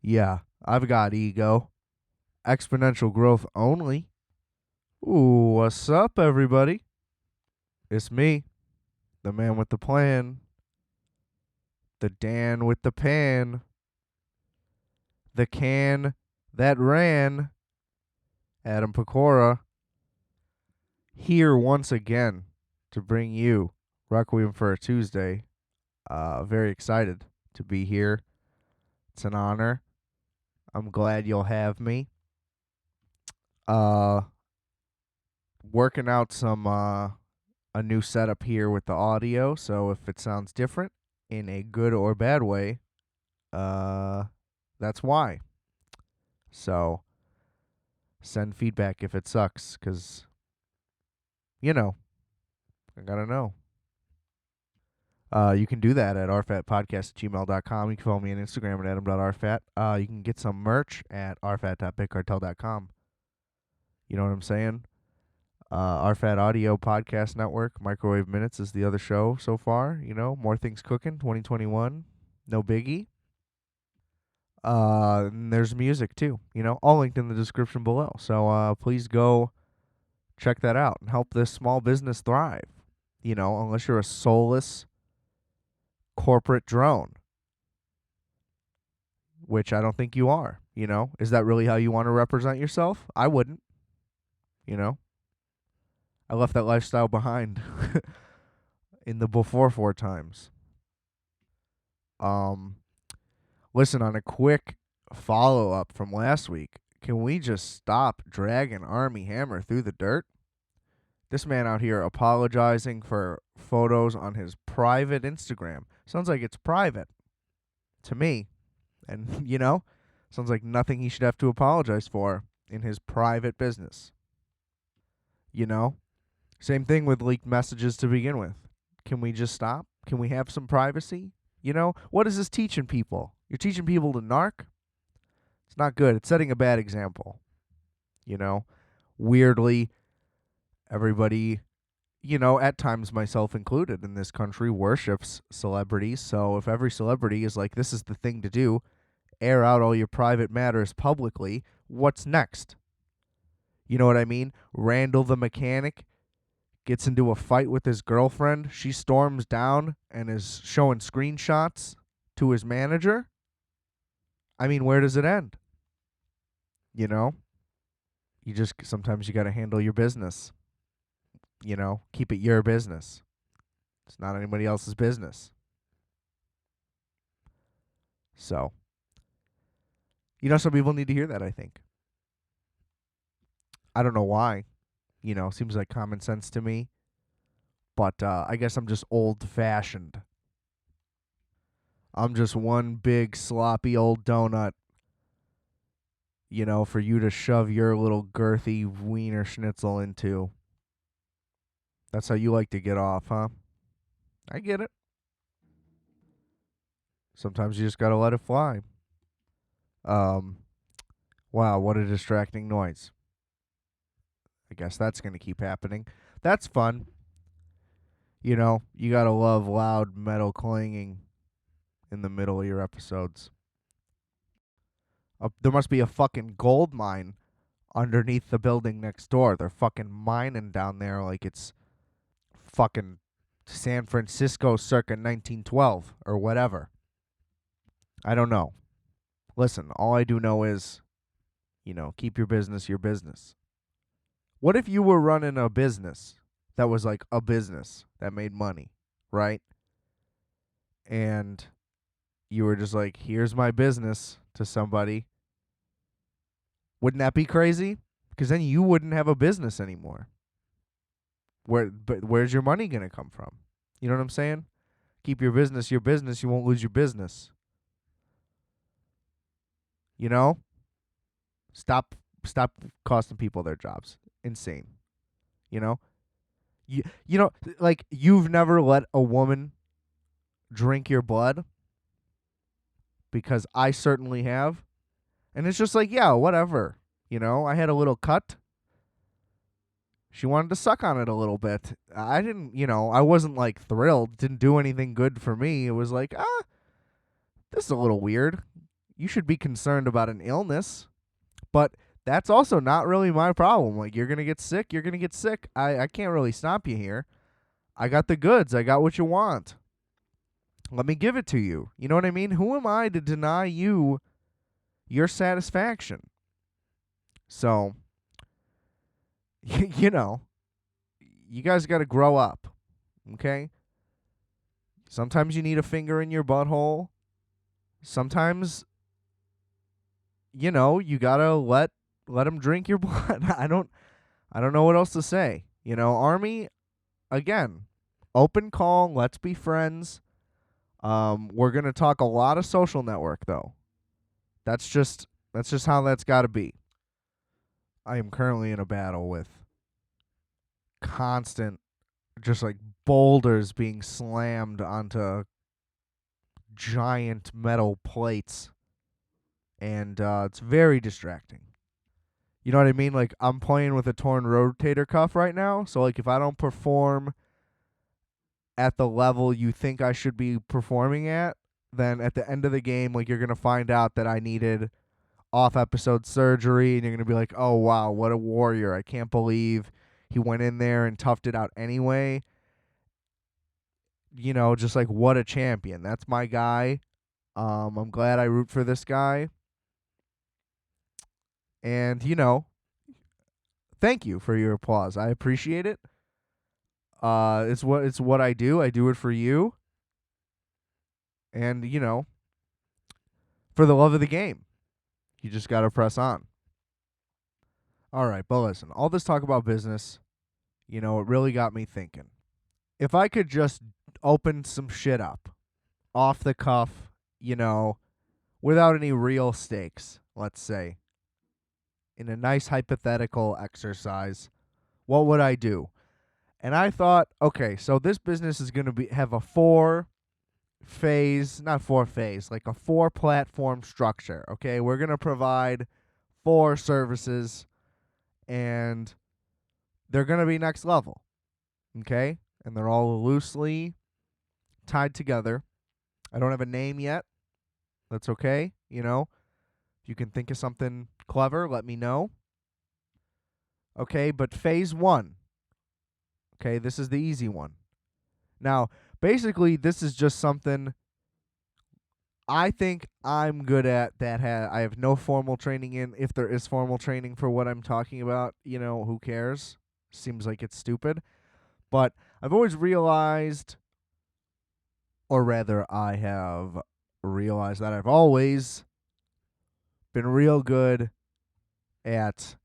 Yeah, I've got ego. Exponential growth only. Ooh, what's up, everybody? It's me, the man with the plan, the Dan with the pan, the can that ran, Adam Pecora, here once again to bring you Requiem for a Tuesday. Very excited to be here. It's an honor. I'm glad you'll have me. Uh, Working out some a new setup here with the audio, so if it sounds different in a good or bad way, uh that's why. So send feedback if it sucks, cuz you know, I got to know. You can do that at rfatpodcast@gmail.com. You can follow me on Instagram at adam.rfat. You can get some merch at rfat.bigcartel.com. You know what I'm saying? RFAT Audio Podcast Network. Microwave Minutes is the other show so far. You know, more things cooking. 2021, no biggie. And there's music too. You know, all linked in the description below. So please go check that out and help this small business thrive. You know, unless you're a soulless corporate drone, which I don't think you are. You know, is that really how you want to represent yourself? I wouldn't. You know, I left that lifestyle behind in the before times. Um, Listen, on a quick follow up from last week, can we just stop dragging Army Hammer through the dirt? This man out here apologizing for photos on his private Instagram. Sounds like it's private to me. And, you know, sounds like nothing he should have to apologize for in his private business. You know? Same thing with leaked messages to begin with. Can we just stop? Can we have some privacy? You know? What is this teaching people? You're teaching people to narc? It's not good. It's setting a bad example. You know? Weirdly, everybody, you know, at times myself included in this country, worships celebrities. So if every celebrity is like, this is the thing to do, air out all your private matters publicly, what's next? You know what I mean? Randall the mechanic gets into a fight with his girlfriend. She storms down and is showing screenshots to his manager. I mean, where does it end? You know? You just, sometimes you got to handle your business. You know, keep it your business. It's not anybody else's business. So, you know, some people need to hear that, I think. I don't know why. You know, seems like common sense to me. But I guess I'm just old-fashioned. I'm just one big sloppy old donut, you know, for you to shove your little girthy wiener schnitzel into. That's how you like to get off, huh? I get it. Sometimes you just gotta let it fly. Um, wow, what a distracting noise. I guess that's gonna keep happening. That's fun. You know, you gotta love loud metal clanging in the middle of your episodes. There must be a fucking gold mine underneath the building next door. They're fucking mining down there like it's fucking San Francisco circa 1912 or whatever. I don't know. Listen, all I do know is, you know, keep your business your business. What if you were running a business that was like a business that made money, right? And you were just like, here's my business to somebody. Wouldn't that be crazy? Because then you wouldn't have a business anymore. But where's your money going to come from? You know what I'm saying? Keep your business, you won't lose your business. You know? Stop costing people their jobs. Insane. You know? You know, like, you've never let a woman drink your blood, because I certainly have. And it's just like, yeah, whatever. You know, I had a little cut. She wanted to suck on it a little bit. I didn't, you know, I wasn't like thrilled. Didn't do anything good for me. It was like, this is a little weird. You should be concerned about an illness, but that's also not really my problem. Like, you're going to get sick, you're going to get sick. I can't really stop you here. I got the goods. I got what you want. Let me give it to you. You know what I mean? Who am I to deny you your satisfaction? So, you know, you guys got to grow up, okay? Sometimes you need a finger in your butthole. Sometimes, you got to let them drink your blood. I don't know what else to say. Army, again, open call, let's be friends. We're going to talk a lot of social network though. That's just how that's got to be. I am currently in a battle with constant, just like boulders being slammed onto giant metal plates, and it's very distracting. You know what I mean? Like, I'm playing with a torn rotator cuff right now, so like if I don't perform at the level you think I should be performing at, then at the end of the game, like, you're going to find out that I needed off-episode surgery, and you're going to be like, oh, wow, what a warrior. I can't believe he went in there and toughed it out anyway. Just like, what a champion. That's my guy. I'm glad I root for this guy. And, thank you for your applause. I appreciate it. It's what I do. I do it for you. And, for the love of the game. You just got to press on. All right, but listen, all this talk about business, it really got me thinking. If I could just open some shit up off the cuff, without any real stakes, let's say, in a nice hypothetical exercise, what would I do? And I thought, okay, so this business is going to have a four platform structure, okay? We're going to provide 4 services, and they're going to be next level, okay? And they're all loosely tied together. I don't have a name yet. That's okay, If you can think of something clever, let me know. Okay, but phase 1. Okay, this is the easy one. Now, basically, this is just something I think I'm good at that I have no formal training in. If there is formal training for what I'm talking about, who cares? Seems like it's stupid. But I've always realized, or rather, I have realized that I've always been real good at,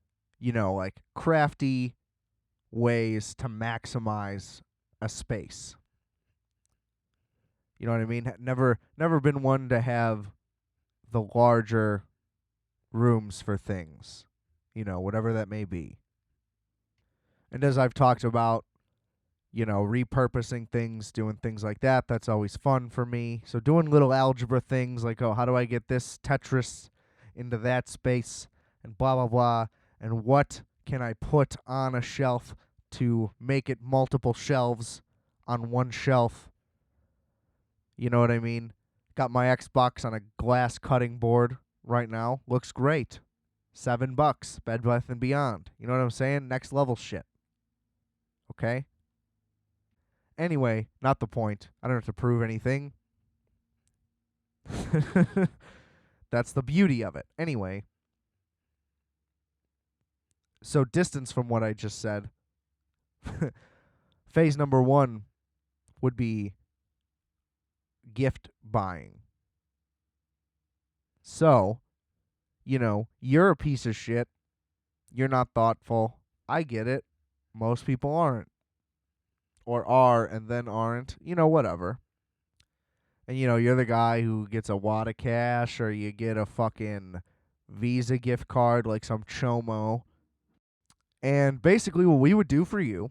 like crafty ways to maximize a space. You know what I mean? Never been one to have the larger rooms for things, whatever that may be. And as I've talked about, repurposing things, doing things like that, that's always fun for me. So doing little algebra things like, oh, how do I get this Tetris into that space, and blah, blah, blah, and what can I put on a shelf to make it multiple shelves on one shelf? You know what I mean? Got my Xbox on a glass cutting board right now. Looks great. $7. Bed Bath & Beyond. You know what I'm saying? Next level shit. Okay? Anyway, not the point. I don't have to prove anything. That's the beauty of it. Anyway. So distance from what I just said. Phase number 1 would be gift buying. So, you're a piece of shit. You're not thoughtful. I get it. Most people aren't. Or are and then aren't. Whatever. And, you're the guy who gets a wad of cash, or you get a fucking Visa gift card like some chomo. And basically what we would do for you,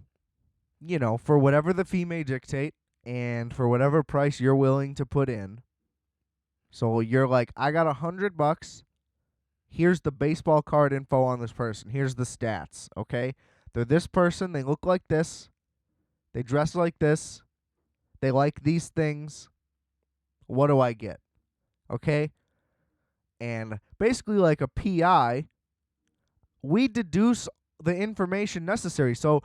for whatever the fee may dictate, and for whatever price you're willing to put in. So you're like, I got $100. Here's the baseball card info on this person. Here's the stats, okay? They're this person. They look like this. They dress like this. They like these things. What do I get? Okay? And basically, like a PI, we deduce the information necessary. So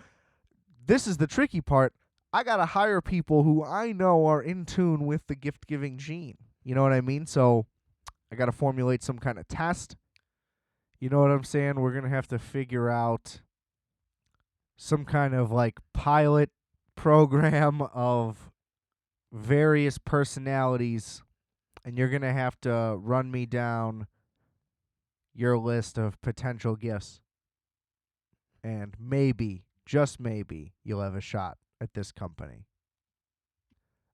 this is the tricky part. I got to hire people who I know are in tune with the gift giving gene. You know what I mean? So I got to formulate some kind of test. You know what I'm saying? We're going to have to figure out some kind of like pilot program of various personalities, and you're going to have to run me down your list of potential gifts. And maybe, just maybe, you'll have a shot at this company.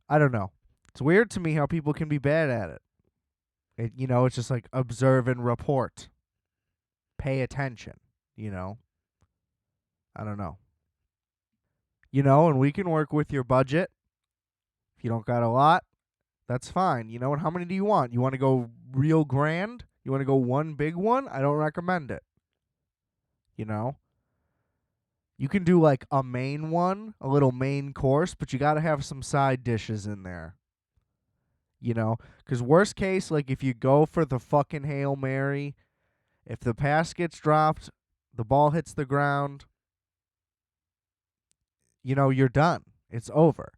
I don't know. It's weird to me how people can be bad at it. It's just like observe and report. Pay attention, you know? I don't know. And we can work with your budget. If you don't got a lot, that's fine. And how many do you want? You want to go real grand? You want to go one big one? I don't recommend it. You can do like a main one, a little main course, but you got to have some side dishes in there. Because worst case, like if you go for the fucking Hail Mary, if the pass gets dropped, the ball hits the ground, you're done. It's over.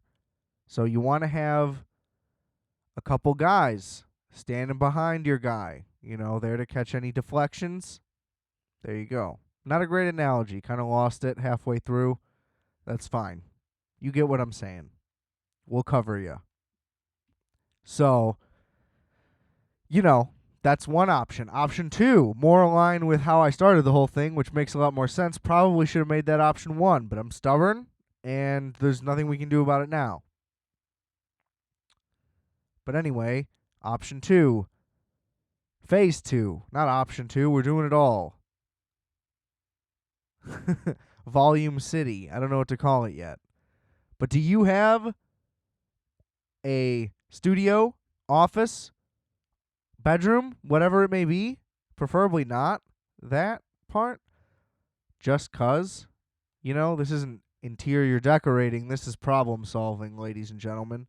So you want to have a couple guys standing behind your guy, there to catch any deflections. There you go. Not a great analogy. Kind of lost it halfway through. That's fine. You get what I'm saying. We'll cover you. So, that's one option. Option 2, more aligned with how I started the whole thing, which makes a lot more sense. Probably should have made that option 1, but I'm stubborn, and there's nothing we can do about it now. But anyway, option 2, phase 2, not option 2. We're doing it all. Volume City. I don't know what to call it yet. But do you have a studio, office, bedroom, whatever it may be? Preferably not that part. Just 'cause. This isn't interior decorating. This is problem solving, ladies and gentlemen.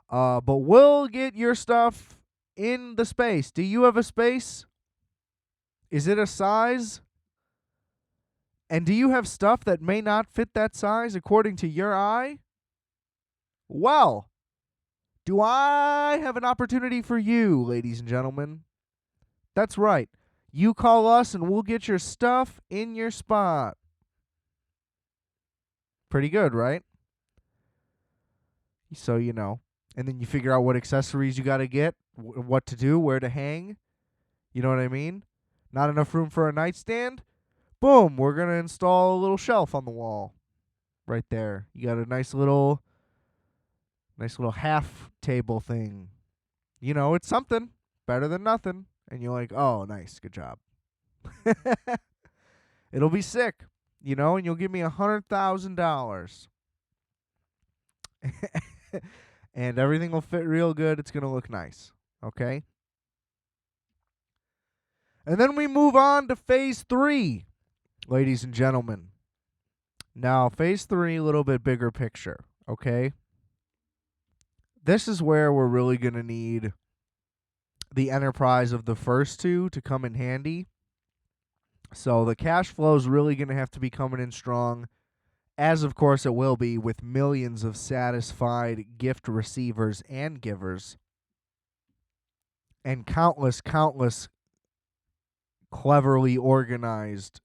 But we'll get your stuff in the space. Do you have a space? Is it a size? And do you have stuff that may not fit that size according to your eye? Well, do I have an opportunity for you, ladies and gentlemen? That's right. You call us and we'll get your stuff in your spot. Pretty good, right? So, and then you figure out what accessories you got to get, what to do, where to hang. You know what I mean? Not enough room for a nightstand? Boom, we're going to install a little shelf on the wall right there. You got a nice little half table thing. It's something better than nothing. And you're like, oh, nice, good job. It'll be sick, and you'll give me $100,000. And everything will fit real good. It's going to look nice. Okay? And then we move on to phase 3, ladies and gentlemen. Now, phase 3, a little bit bigger picture. Okay? This is where we're really going to need the enterprise of the first 2 to come in handy. So the cash flow is really going to have to be coming in strong, as of course it will be with millions of satisfied gift receivers and givers, and countless cleverly organized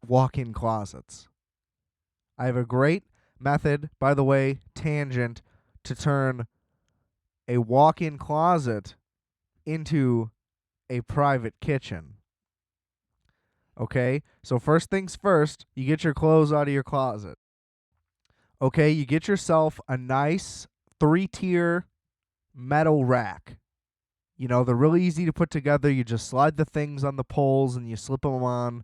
walk-in closets. I have a great method, by the way, tangent, to turn a walk-in closet into a private kitchen. Okay, so first things first, you get your clothes out of your closet. Okay, you get yourself a nice 3-tier metal rack. They're really easy to put together. You just slide the things on the poles and you slip them on.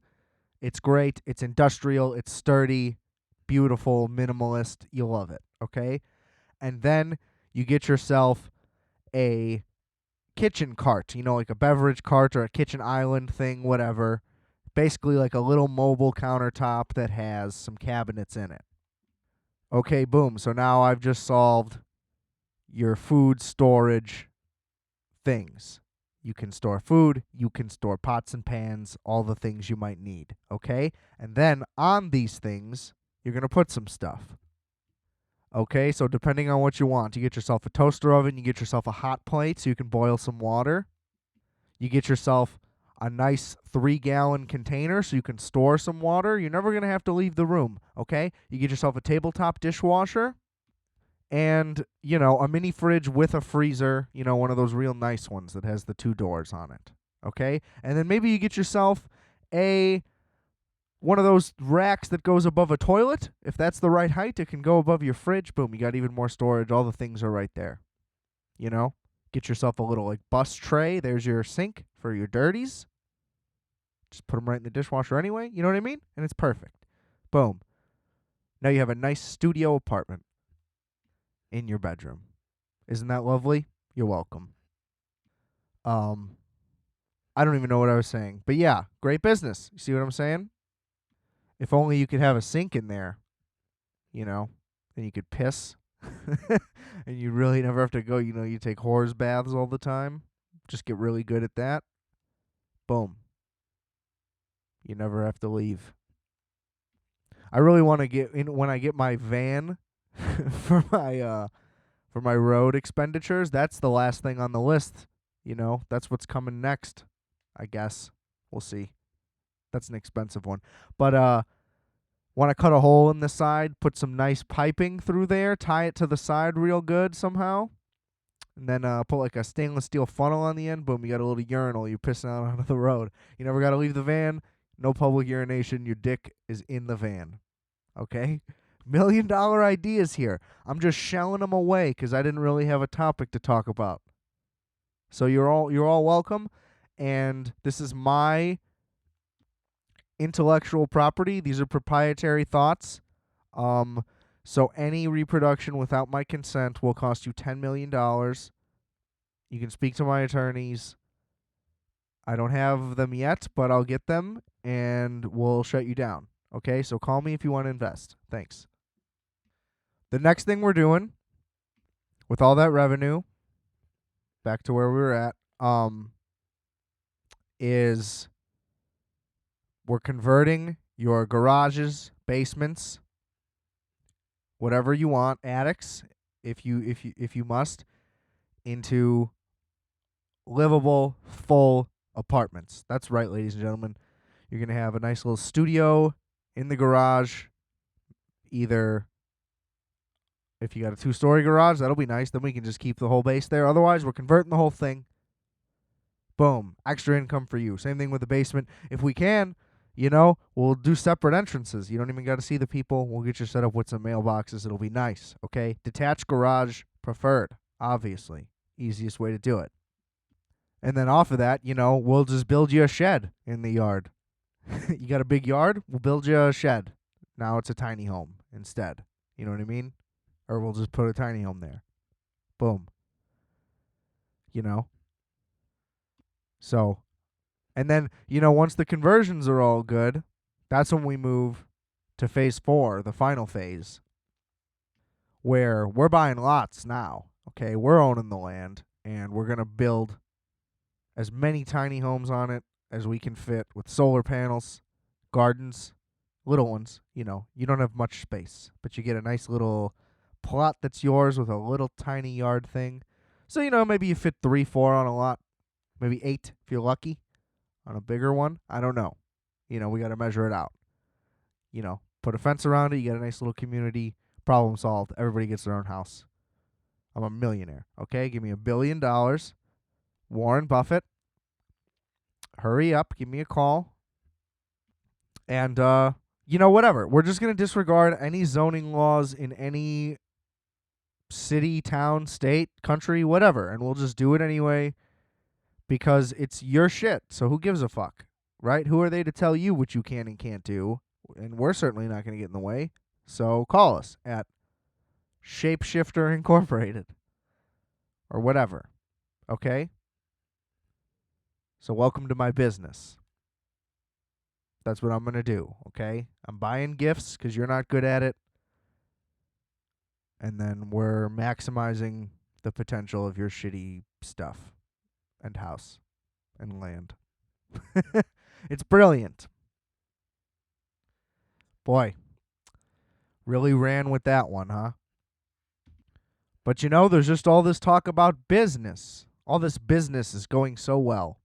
It's great. It's industrial. It's sturdy, beautiful, minimalist. You'll love it, okay? And then you get yourself a kitchen cart, like a beverage cart or a kitchen island thing, whatever. Basically like a little mobile countertop that has some cabinets in it. Okay, boom. So now I've just solved your food storage things. You can store food, you can store pots and pans, all the things you might need, okay? And then on these things, you're going to put some stuff. Okay, so depending on what you want, you get yourself a toaster oven, you get yourself a hot plate so you can boil some water. You get yourself a nice 3-gallon container so you can store some water. You're never going to have to leave the room, okay? You get yourself a tabletop dishwasher and, a mini fridge with a freezer, one of those real nice ones that has the 2 doors on it, okay? And then maybe you get yourself one of those racks that goes above a toilet. If that's the right height, it can go above your fridge. Boom, you got even more storage. All the things are right there. Get yourself a little bus tray. There's your sink for your dirties. Just put them right in the dishwasher anyway. You know what I mean? And it's perfect. Boom. Now you have a nice studio apartment in your bedroom. Isn't that lovely? You're welcome. I don't even know what I was saying. But yeah, great business. You see what I'm saying? If only you could have a sink in there, then you could piss. And you really never have to go, you take horse baths all the time. Just get really good at that. Boom. You never have to leave. I really want to get in when I get my van for my road expenditures. That's the last thing on the list. That's what's coming next, I guess. We'll see. That's an expensive one. But want to cut a hole in the side, put some nice piping through there, tie it to the side real good somehow, and then put a stainless steel funnel on the end. Boom, you got a little urinal. You're pissing out onto the road. You never got to leave the van. No public urination. Your dick is in the van. Okay? $1 million ideas here. I'm just shelling them away because I didn't really have a topic to talk about. So you're all welcome, and this is my intellectual property. These are proprietary thoughts. So any reproduction without my consent will cost you $10 million. You can speak to my attorneys. I don't have them yet, but I'll get them, and we'll shut you down. Okay, so call me if you want to invest. Thanks. The next thing we're doing with all that revenue, back to where we were at, is we're converting your garages, basements, whatever you want, attics, if you must, into livable, full apartments. That's right, ladies and gentlemen. You're going to have a nice little studio in the garage. Either if you got a 2-story garage, that'll be nice. Then we can just keep the whole base there. Otherwise, we're converting the whole thing. Boom. Extra income for you. Same thing with the basement. If we can, we'll do separate entrances. You don't even got to see the people. We'll get you set up with some mailboxes. It'll be nice, okay? Detached garage preferred, obviously. Easiest way to do it. And then off of that, we'll just build you a shed in the yard. You got a big yard? We'll build you a shed. Now it's a tiny home instead. You know what I mean? Or we'll just put a tiny home there. Boom. So, and then, once the conversions are all good, that's when we move to phase 4, the final phase, where we're buying lots now. Okay, we're owning the land, and we're going to build as many tiny homes on it as we can fit with solar panels, gardens, little ones. You don't have much space, but you get a nice little plot that's yours with a little tiny yard thing. So, maybe you fit 3, 4 on a lot, maybe 8 if you're lucky on a bigger one. I don't know. We got to measure it out. Put a fence around it. You get a nice little community. Problem solved. Everybody gets their own house. I'm a millionaire. Okay, give me $1 billion. Warren Buffett. Hurry up. Give me a call. And, whatever. We're just going to disregard any zoning laws in any city, town, state, country, whatever. And we'll just do it anyway because it's your shit. So who gives a fuck, right? Who are they to tell you what you can and can't do? And we're certainly not going to get in the way. So call us at Shapeshifter Incorporated or whatever. Okay? So welcome to my business. That's what I'm going to do, okay? I'm buying gifts because you're not good at it. And then we're maximizing the potential of your shitty stuff and house. and land. It's brilliant. Boy, really ran with that one, huh? But there's just all this talk about business. All this business is going so well.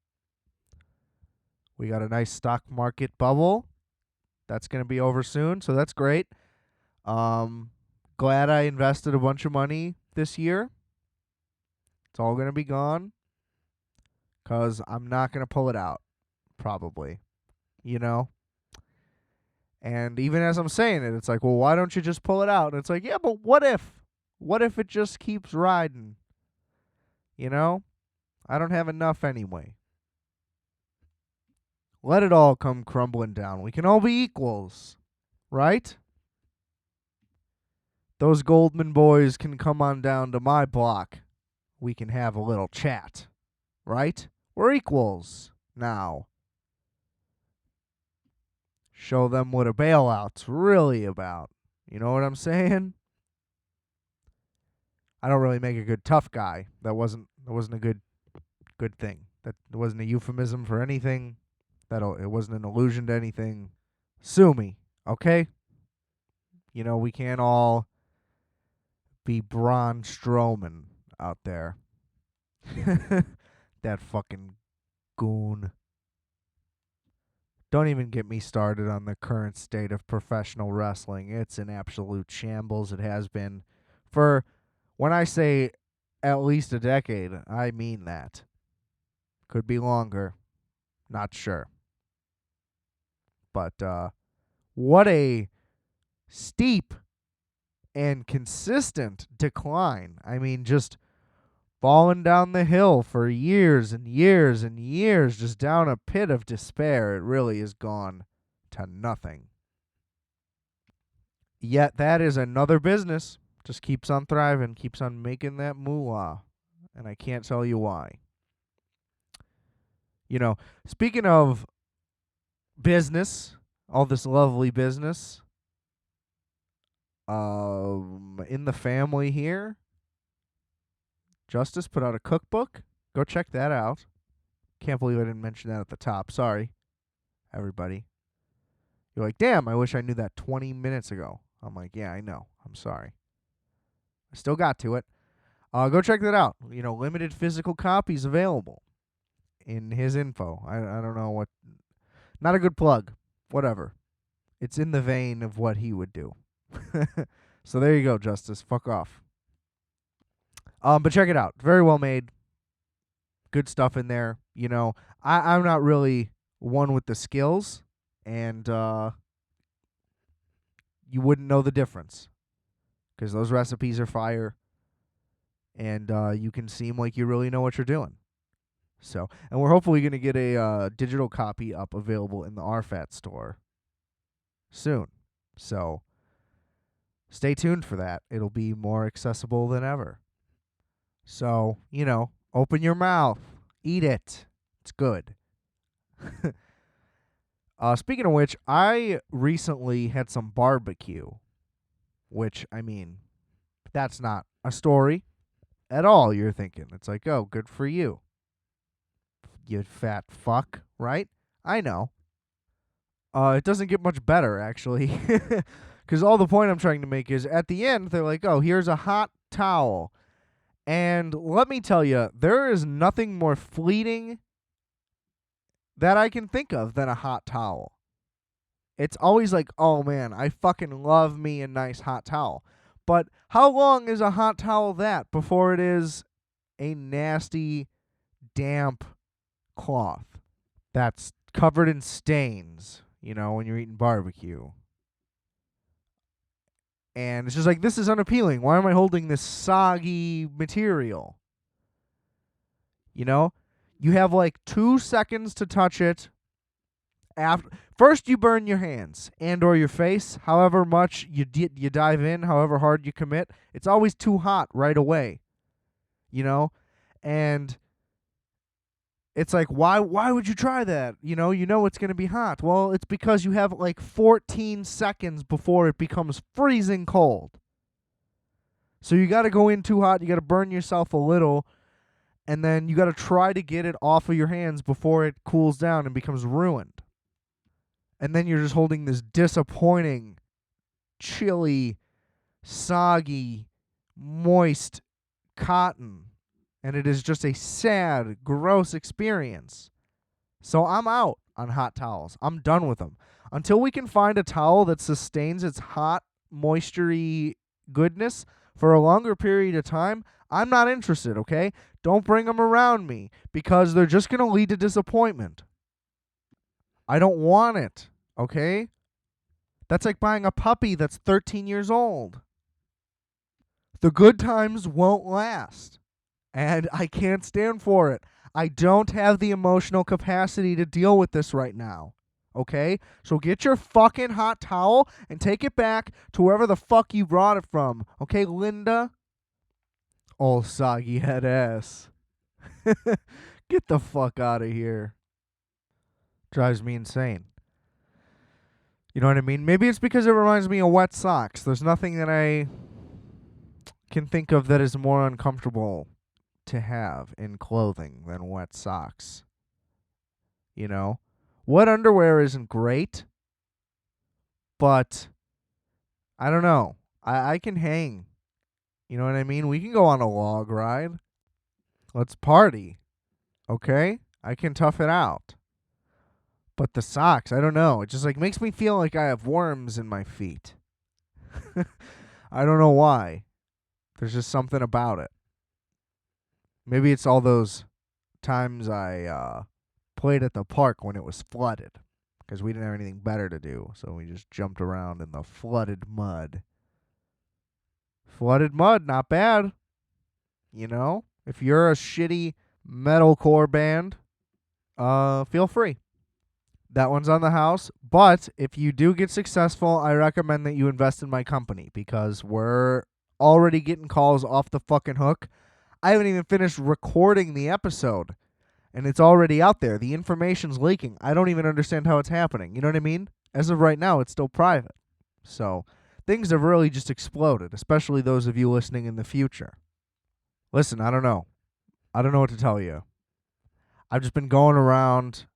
We got a nice stock market bubble. That's going to be over soon, so that's great. Glad I invested a bunch of money this year. It's all going to be gone because I'm not going to pull it out, probably. And even as I'm saying it, it's like, well, why don't you just pull it out? And it's like, yeah, but what if? What if it just keeps riding? I don't have enough anyway. Let it all come crumbling down. We can all be equals, right? Those Goldman boys can come on down to my block. We can have a little chat, right? We're equals now. Show them what a bailout's really about. You know what I'm saying? I don't really make a good tough guy. That wasn't a good thing. That wasn't a euphemism for anything. It wasn't an allusion to anything. Sue me, okay? We can't all be Braun Strowman out there. That fucking goon. Don't even get me started on the current state of professional wrestling. It's an absolute shambles. It has been for, when I say at least a decade, I mean that. Could be longer. Not sure. But what a steep and consistent decline. I mean, just falling down the hill for years and years and years, just down a pit of despair. It really has gone to nothing. Yet that is another business. Just keeps on thriving, keeps on making that moolah. And I can't tell you why. Speaking of business, all this lovely business, in the family here, Justice put out a cookbook. Go check that out. Can't believe I didn't mention that at the top. Sorry, everybody. You're like, damn, I wish I knew that 20 minutes ago. I'm like, yeah, I know. I'm sorry. I still got to it. Go check that out. Limited physical copies available in his info. I don't know what. Not a good plug. Whatever. It's in the vein of what he would do. So there you go, Justice. Fuck off. But check it out. Very well made. Good stuff in there. I'm not really one with the skills, and you wouldn't know the difference because those recipes are fire, and you can seem like you really know what you're doing. So, and we're hopefully going to get a digital copy up available in the RFAT store soon. So, stay tuned for that. It'll be more accessible than ever. So, open your mouth. Eat it. It's good. Speaking of which, I recently had some barbecue, which, I mean, that's not a story at all, you're thinking. It's like, oh, good for you. You fat fuck, right? I know. It doesn't get much better, actually. Because all the point I'm trying to make is, at the end, they're like, oh, here's a hot towel. And let me tell you, there is nothing more fleeting that I can think of than a hot towel. It's always like, oh man, I fucking love me a nice hot towel. But how long is a hot towel that before it is a nasty, damp cloth that's covered in stains, when you're eating barbecue? And it's just like, this is unappealing. Why am I holding this soggy material? You have like 2 seconds to touch it. First, you burn your hands and or your face. However much you dive in, however hard you commit, it's always too hot right away. And it's like, why would you try that? You know it's going to be hot. Well, it's because you have like 14 seconds before it becomes freezing cold. So you got to go in too hot. You got to burn yourself a little. and then you got to try to get it off of your hands before it cools down and becomes ruined. And then you're just holding this disappointing, chilly, soggy, moist cotton. And it is just a sad, gross experience. So I'm out on hot towels. I'm done with them. Until we can find a towel that sustains its hot, moistury goodness for a longer period of time, I'm not interested, okay? Don't bring them around me because they're just going to lead to disappointment. I don't want it, okay? That's like buying a puppy that's 13 years old. The good times won't last, and I can't stand for it. I don't have the emotional capacity to deal with this right now, okay? So get your fucking hot towel and take it back to wherever the fuck you brought it from, okay, Linda? Oh, soggy head ass. Get the fuck out of here. Drives me insane. You know what I mean? Maybe it's because it reminds me of wet socks. There's nothing that I can think of that is more uncomfortable to have in clothing than wet socks. You know? Wet underwear isn't great, but I don't know. I can hang. You know what I mean? We can go on a log ride. Let's party. Okay? I can tough it out. But the socks, I don't know. It just like makes me feel like I have worms in my feet. I don't know why. There's just something about it. Maybe it's all those times I played at the park when it was flooded because we didn't have anything better to do. So we just jumped around in the flooded mud. Flooded mud, not bad. You know, if you're a shitty metalcore band, feel free. That one's on the house. But if you do get successful, I recommend that you invest in my company because we're already getting calls off the fucking hook. I haven't even finished recording the episode, and it's already out there. The information's leaking. I don't even understand how it's happening. You know what I mean? As of right now, it's still private. So things have really just exploded, especially those of you listening in the future. Listen, I don't know. I don't know what to tell you. I've just been going around,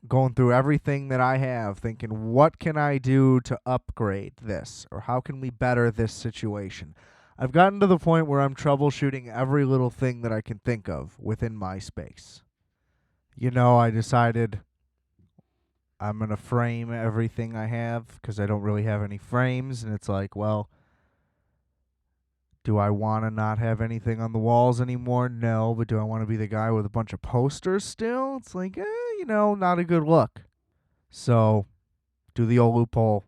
going through everything that I have, thinking, what can I do to upgrade this? Or how can we better this situation? I've gotten to the point where I'm troubleshooting every little thing that I can think of within my space. You know, I decided I'm going to frame everything I have because I don't really have any frames. And it's like, well, do I want to not have anything on the walls anymore? No. But do I want to be the guy with a bunch of posters still? It's like, you know, not a good look. So, do the old loophole.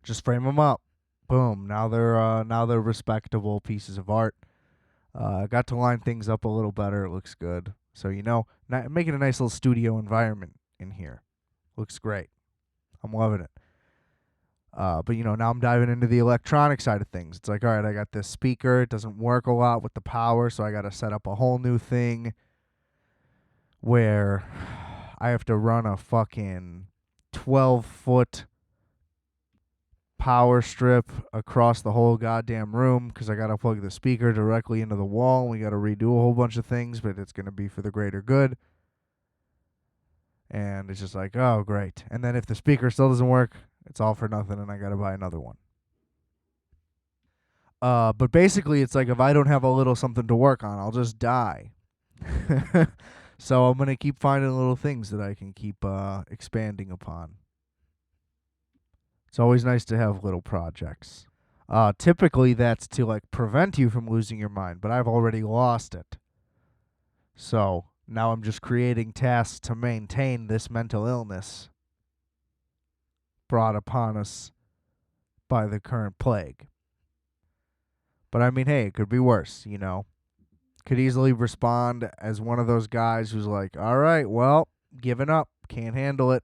Just frame them up. Boom. Now they're respectable pieces of art. Got to line things up a little better. It looks good. So, you know, making a nice little studio environment in here. Looks great. I'm loving it. But, you know, now I'm diving into the electronic side of things. It's like, all right, I got this speaker. It doesn't work a lot with the power, so I got to set up a whole new thing where I have to run a fucking 12-foot power strip across the whole goddamn room because I got to plug the speaker directly into the wall. And we got to redo a whole bunch of things, but it's going to be for the greater good. And it's just like, oh, great. And then if the speaker still doesn't work, it's all for nothing, and I got to buy another one. But basically, it's like if I don't have a little something to work on, I'll just die. So I'm going to keep finding little things that I can keep expanding upon. It's always nice to have little projects. Typically, that's to like prevent you from losing your mind, but I've already lost it. So now I'm just creating tasks to maintain this mental illness brought upon us by the current plague. But I mean, hey, it could be worse, you know. Could easily respond as one of those guys who's like, all right, well, giving up, can't handle it.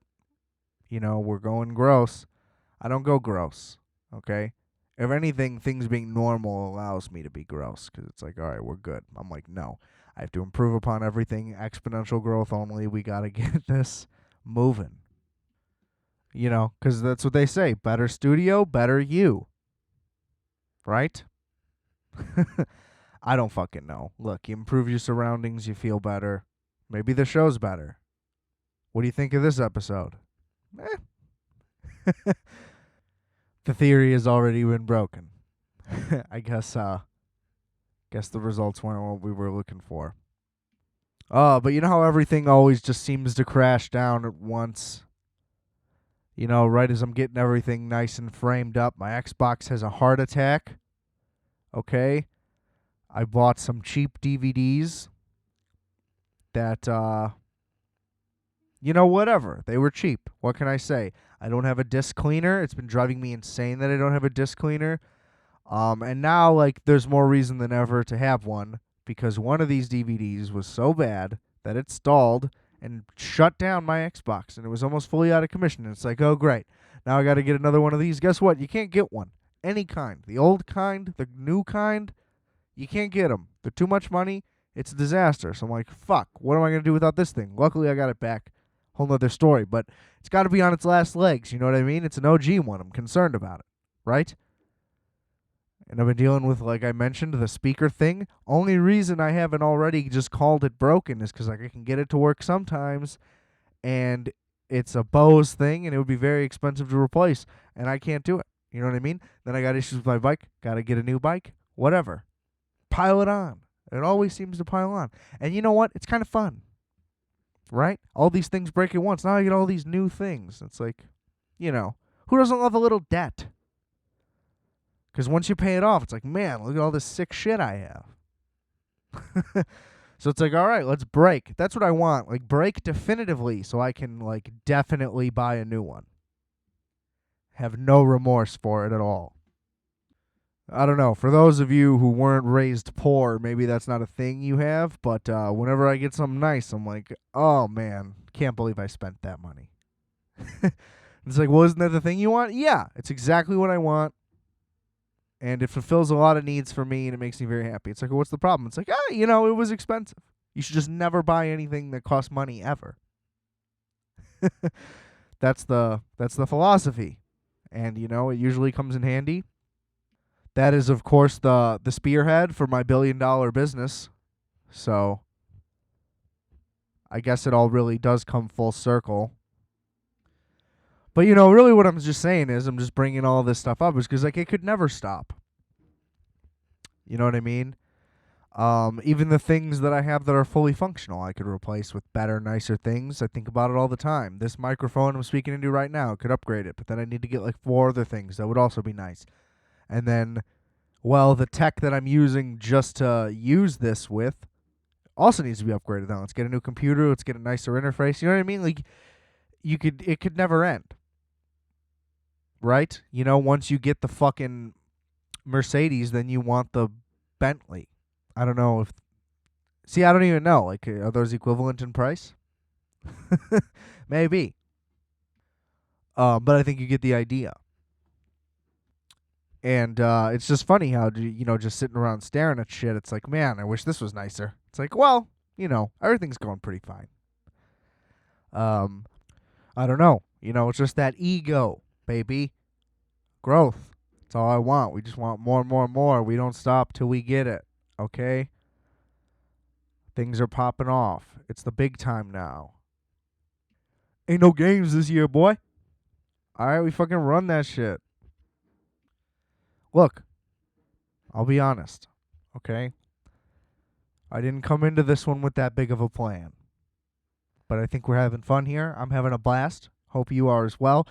You know, we're going gross. I don't go gross, okay? If anything, things being normal allows me to be gross because it's like, all right, we're good. I'm like, no, I have to improve upon everything. Exponential growth only. We got to get this moving. You know, because that's what they say. Better studio, better you. Right? I don't fucking know. Look, you improve your surroundings, you feel better. Maybe the show's better. What do you think of this episode? The theory has already been broken. I guess the results weren't what we were looking for. But you know how everything always just seems to crash down at once? You know, right as I'm getting everything nice and framed up, my Xbox has a heart attack. Okay? I bought some cheap DVDs that, whatever. They were cheap. What can I say? I don't have a disc cleaner. It's been driving me insane that I don't have a disc cleaner. And now, like, there's more reason than ever to have one because one of these DVDs was so bad that it stalled and shut down my Xbox, and it was almost fully out of commission. And it's like, oh, great. Now I got to get another one of these. Guess what? You can't get one. Any kind. The old kind, the new kind, you can't get them. They're too much money. It's a disaster. So I'm like, fuck, what am I going to do without this thing? Luckily, I got it back. Whole nother story. But it's got to be on its last legs. You know what I mean? It's an OG one. I'm concerned about it. Right? And I've been dealing with, like I mentioned, the speaker thing. Only reason I haven't already just called it broken is because I can get it to work sometimes, and it's a Bose thing, and it would be very expensive to replace, and I can't do it. You know what I mean? Then I got issues with my bike. Got to get a new bike. Whatever. Pile it on. It always seems to pile on. And you know what? It's kind of fun. Right? All these things break at once. Now I get all these new things. It's like, who doesn't love a little debt? Because once you pay it off, it's like, man, look at all this sick shit I have. So it's like, all right, let's break. That's what I want. Like, break definitively so I can, like, definitely buy a new one. Have no remorse for it at all. I don't know. For those of you who weren't raised poor, maybe that's not a thing you have. But whenever I get something nice, I'm like, oh, man, can't believe I spent that money. It's like, well, isn't that the thing you want? Yeah, it's exactly what I want. And it fulfills a lot of needs for me, and it makes me very happy. It's like, well, what's the problem? It's like, it was expensive. You should just never buy anything that costs money ever. That's the philosophy. And, it usually comes in handy. That is, of course, the spearhead for my billion-dollar business. So I guess it all really does come full circle. But, really what I'm just saying is I'm just bringing all this stuff up is because, like, it could never stop. You know what I mean? Even the things that I have that are fully functional, I could replace with better, nicer things. I think about it all the time. This microphone I'm speaking into right now, could upgrade it, but then I need to get, like, 4 other things that would also be nice. And then, well, the tech that I'm using just to use this with also needs to be upgraded now. Let's get a new computer. Let's get a nicer interface. You know what I mean? Like, it could never end. Right? Once you get the fucking Mercedes, then you want the Bentley. I don't know if... See, I don't even know. Like, are those equivalent in price? Maybe. But I think you get the idea. And it's just funny how, just sitting around staring at shit, it's like, man, I wish this was nicer. It's like, well, everything's going pretty fine. I don't know. It's just that ego, baby. Growth. That's all I want. We just want more and more and more. We don't stop till we get it. Okay? Things are popping off. It's the big time now. Ain't no games this year, boy. Alright, we fucking run that shit. Look, I'll be honest. Okay? I didn't come into this one with that big of a plan. But I think we're having fun here. I'm having a blast. Hope you are as well.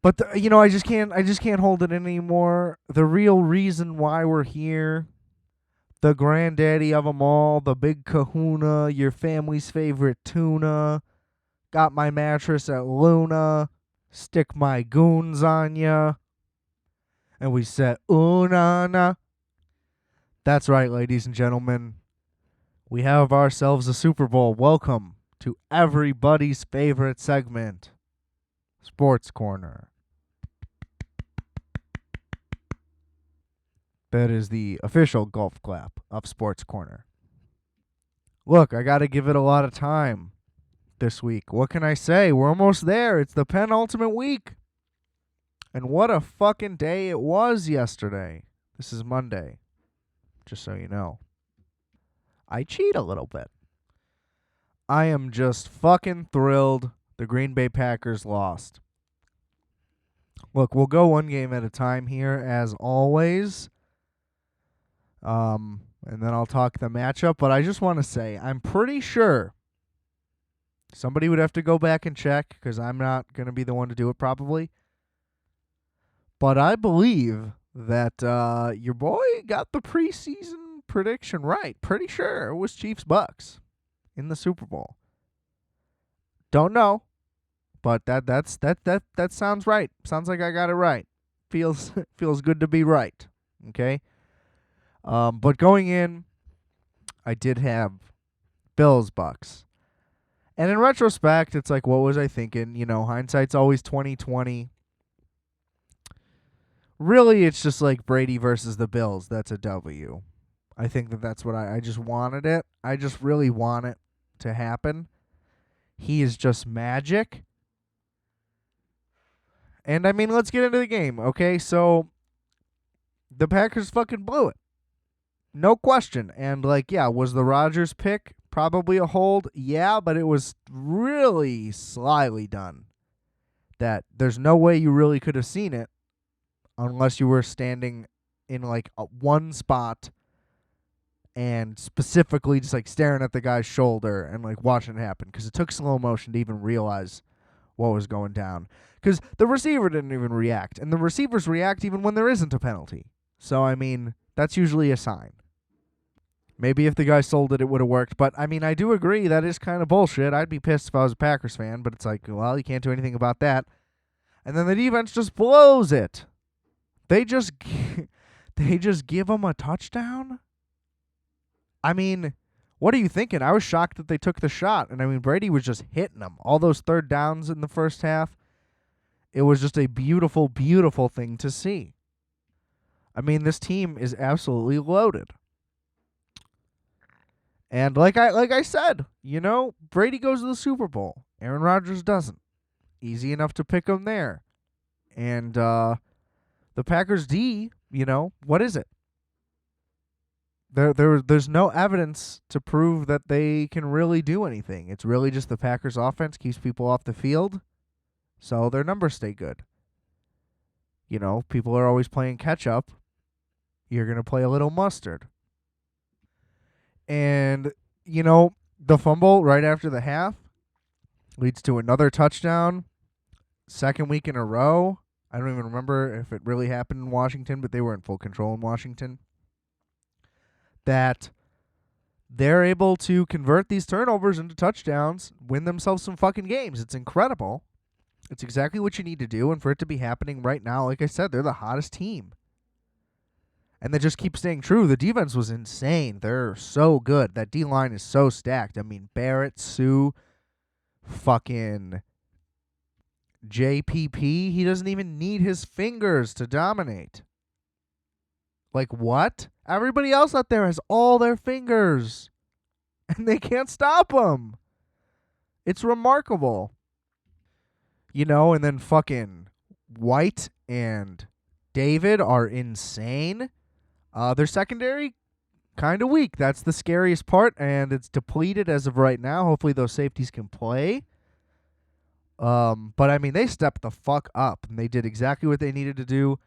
But I just can't hold it anymore. The real reason why we're here, the granddaddy of them all, the big kahuna, your family's favorite tuna, got my mattress at Luna, stick my goons on ya, and we said, ooh-na-na. That's right, ladies and gentlemen. We have ourselves a Super Bowl. Welcome to everybody's favorite segment, Sports Corner. That is the official golf clap of Sports Corner. Look, I got to give it a lot of time this week. What can I say? We're almost there. It's the penultimate week. And what a fucking day it was yesterday. This is Monday, just so you know. I cheat a little bit. I am just fucking thrilled the Green Bay Packers lost. Look, we'll go one game at a time here, as always. And then I'll talk the matchup. But I just want to say, I'm pretty sure somebody would have to go back and check because I'm not going to be the one to do it probably. But I believe that your boy got the preseason prediction right. Pretty sure it was Chiefs-Bucks in the Super Bowl. Don't know, but that sounds right. Sounds like I got it right. Feels good to be right. Okay. But going in, I did have Bills-Bucks. And in retrospect, it's like, what was I thinking? You know, hindsight's always 20/20. Really, it's just like Brady versus the Bills. That's a W. I think that's what I just wanted it. I just really want it to happen. He is just magic. And, I mean, let's get into the game, okay? So, the Packers fucking blew it. No question. And, like, yeah, was the Rodgers pick probably a hold? Yeah, but it was really slyly done. That there's no way you really could have seen it unless you were standing in, like, one spot and specifically just, like, staring at the guy's shoulder and, like, watching it happen. Because it took slow motion to even realize what was going down. Because the receiver didn't even react. And the receivers react even when there isn't a penalty. So, I mean, that's usually a sign. Maybe if the guy sold it, it would have worked. But, I mean, I do agree that is kind of bullshit. I'd be pissed if I was a Packers fan. But it's like, well, you can't do anything about that. And then the defense just blows it. They just give them a touchdown? I mean, what are you thinking? I was shocked that they took the shot. And, I mean, Brady was just hitting them. All those third downs in the first half. It was just a beautiful, beautiful thing to see. I mean, this team is absolutely loaded. And like I said, you know, Brady goes to the Super Bowl. Aaron Rodgers doesn't. Easy enough to pick him there. And the Packers D, you know, what is it? There's no evidence to prove that they can really do anything. It's really just the Packers offense keeps people off the field, so their numbers stay good. You know, people are always playing catch up. You're going to play a little mustard. And, you know, the fumble right after the half leads to another touchdown. Second week in a row. I don't even remember if it really happened in Washington, but they were in full control in Washington. That they're able to convert these turnovers into touchdowns, win themselves some fucking games. It's incredible. It's exactly what you need to do, and for it to be happening right now, like I said, they're the hottest team. And they just keep staying true. The defense was insane. They're so good. That D-line is so stacked. I mean, Barrett, Sue, fucking JPP. He doesn't even need his fingers to dominate. Like, what? Everybody else out there has all their fingers. And they can't stop them. It's remarkable. You know, and then fucking White and David are insane. Their secondary, kind of weak. That's the scariest part, and it's depleted as of right now. Hopefully those safeties can play. But, I mean, they stepped the fuck up, and they did exactly what they needed to do.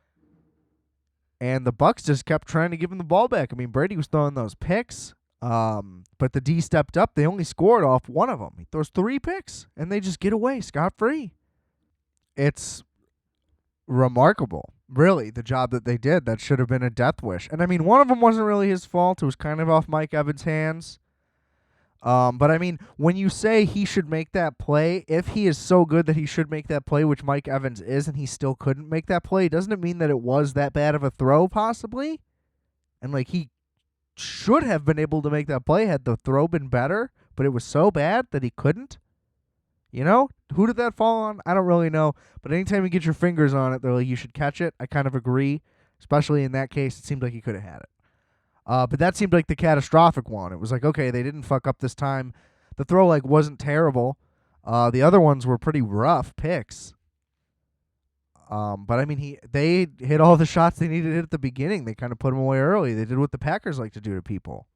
And the Bucs just kept trying to give him the ball back. I mean, Brady was throwing those picks, but the D stepped up. They only scored off one of them. He throws 3 picks, and they just get away scot-free. It's remarkable, really, the job that they did. That should have been a death wish. And, I mean, one of them wasn't really his fault. It was kind of off Mike Evans' hands. But, I mean, when you say he should make that play, if he is so good that he should make that play, which Mike Evans is, and he still couldn't make that play, doesn't it mean that it was that bad of a throw, possibly? And, like, he should have been able to make that play had the throw been better, but it was so bad that he couldn't? You know? Who did that fall on? I don't really know. But anytime you get your fingers on it, they're like, you should catch it. I kind of agree. Especially in that case, it seemed like he could have had it. But that seemed like the catastrophic one. It was like, okay, they didn't fuck up this time. The throw, like, wasn't terrible. The other ones were pretty rough picks. But I mean, they hit all the shots they needed to hit at the beginning. They kind of put them away early. They did what the Packers like to do to people.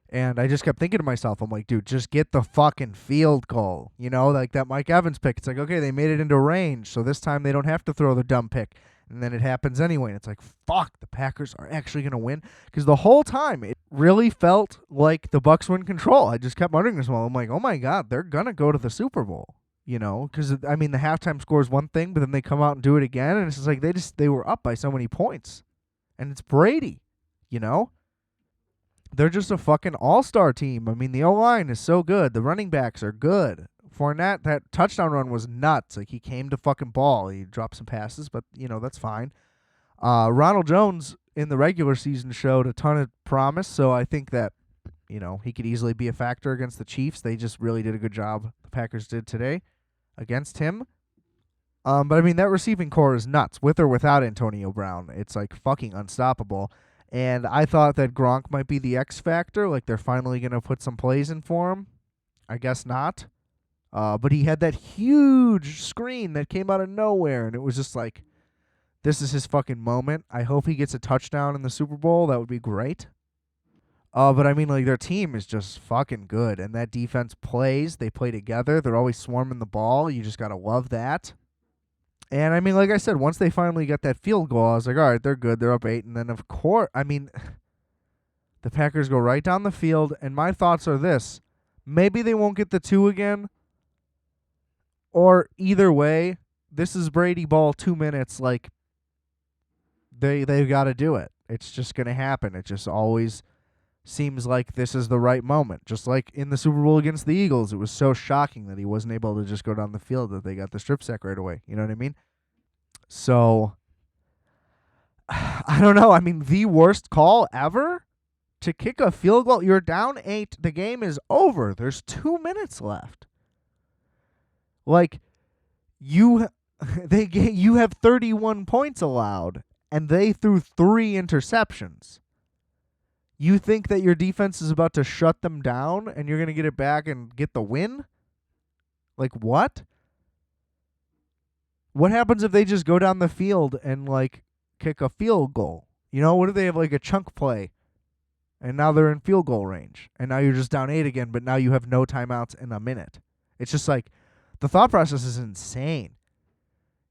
And I just kept thinking to myself, I'm like, dude, just get the fucking field goal. You know, like that Mike Evans pick. It's like, okay, they made it into range, so this time they don't have to throw the dumb pick. And then it happens anyway. And it's like, fuck, the Packers are actually going to win. Because the whole time, it really felt like the Bucs were in control. I just kept wondering this while I'm like, oh my God, they're going to go to the Super Bowl. You know, because, I mean, the halftime score is one thing, but then they come out and do it again. And it's just like they were up by so many points. And it's Brady, you know? They're just a fucking all-star team. I mean, the O-line is so good. The running backs are good. Fournette, that touchdown run was nuts. Like, he came to fucking ball. He dropped some passes, but, you know, that's fine. Ronald Jones in the regular season showed a ton of promise, so I think that, you know, he could easily be a factor against the Chiefs. They just really did a good job, the Packers did today, against him. But, I mean, that receiving core is nuts. With or without Antonio Brown, it's, like, fucking unstoppable. And I thought that Gronk might be the X factor, like they're finally going to put some plays in for him. I guess not. But he had that huge screen that came out of nowhere, and it was just like, this is his fucking moment. I hope he gets a touchdown in the Super Bowl. That would be great. But I mean, like, their team is just fucking good, and that defense plays. They play together. They're always swarming the ball. You just got to love that. And, I mean, like I said, once they finally got that field goal, I was like, all right, they're good. They're up 8. And then, of course, I mean, the Packers go right down the field. And my thoughts are this. Maybe they won't get the 2 again. Or either way, this is Brady ball 2 minutes. Like, they've got to do it. It's just going to happen. It just always seems like this is the right moment. Just like in the Super Bowl against the Eagles, it was so shocking that he wasn't able to just go down the field that they got the strip sack right away. You know what I mean? So, I don't know. I mean, the worst call ever to kick a field goal. You're down 8. The game is over. There's 2 minutes left. Like, you have 31 points allowed, and they threw 3 interceptions. You think that your defense is about to shut them down and you're going to get it back and get the win? Like, what? What happens if they just go down the field and, like, kick a field goal? You know, what if they have, like, a chunk play and now they're in field goal range and now you're just down 8 again, but now you have no timeouts in a minute? It's just like, the thought process is insane.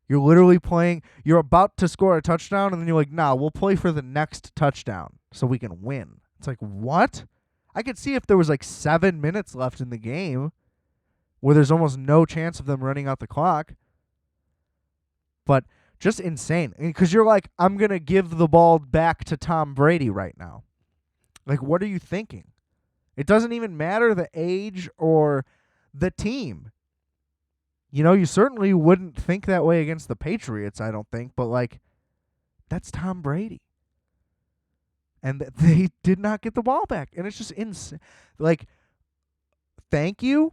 You're literally playing, you're about to score a touchdown, and then you're like, nah, we'll play for the next touchdown so we can win. It's like, what? I could see if there was like 7 minutes left in the game where there's almost no chance of them running out the clock. But just insane. Because you're like, I'm going to give the ball back to Tom Brady right now. Like, what are you thinking? It doesn't even matter the age or the team. You know, you certainly wouldn't think that way against the Patriots, I don't think. But, like, that's Tom Brady. And they did not get the ball back. And it's just insane. Like, thank you.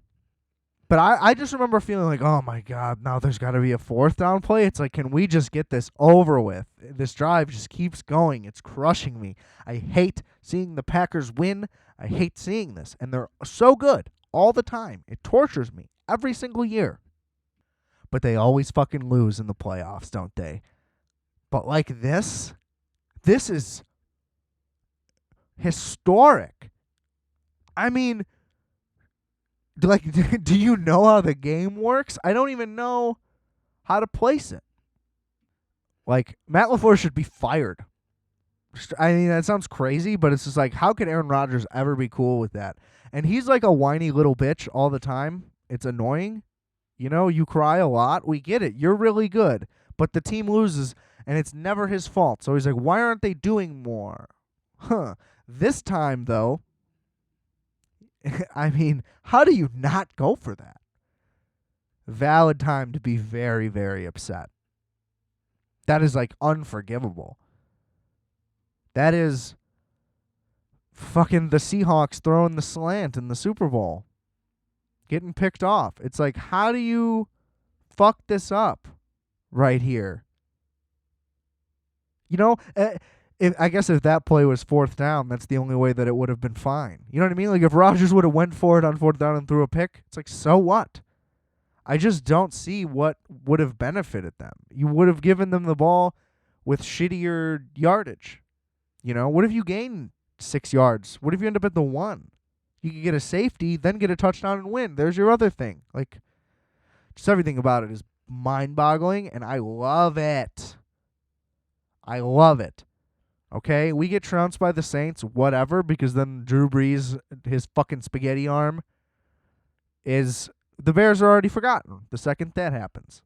But I just remember feeling like, oh, my God, now there's got to be a 4th down play. It's like, can we just get this over with? This drive just keeps going. It's crushing me. I hate seeing the Packers win. I hate seeing this. And they're so good all the time. It tortures me every single year. But they always fucking lose in the playoffs, don't they? But like this is historic. I mean, like, do you know how the game works? I don't even know how to place it. Like, Matt LaFleur should be fired. I mean, that sounds crazy, but it's just like, how could Aaron Rodgers ever be cool with that? And he's like a whiny little bitch all the time. It's annoying. You know, you cry a lot. We get it. You're really good. But the team loses, and it's never his fault. So he's like, why aren't they doing more? This time, though, I mean, how do you not go for that? Valid time to be very, very upset. That is, like, unforgivable. That is fucking the Seahawks throwing the slant in the Super Bowl. Getting picked off. It's like, how do you fuck this up right here? You know, I guess if that play was 4th down, that's the only way that it would have been fine. You know what I mean? Like, if Rodgers would have went for it on 4th down and threw a pick, it's like, so what? I just don't see what would have benefited them. You would have given them the ball with shittier yardage. What if you gain 6 yards? What if you end up at the 1? You could get a safety, then get a touchdown and win. There's your other thing. Like, just everything about it is mind-boggling, and I love it. I love it. Okay? We get trounced by the Saints, whatever, because then Drew Brees, his fucking spaghetti arm, the Bears are already forgotten the second that happens.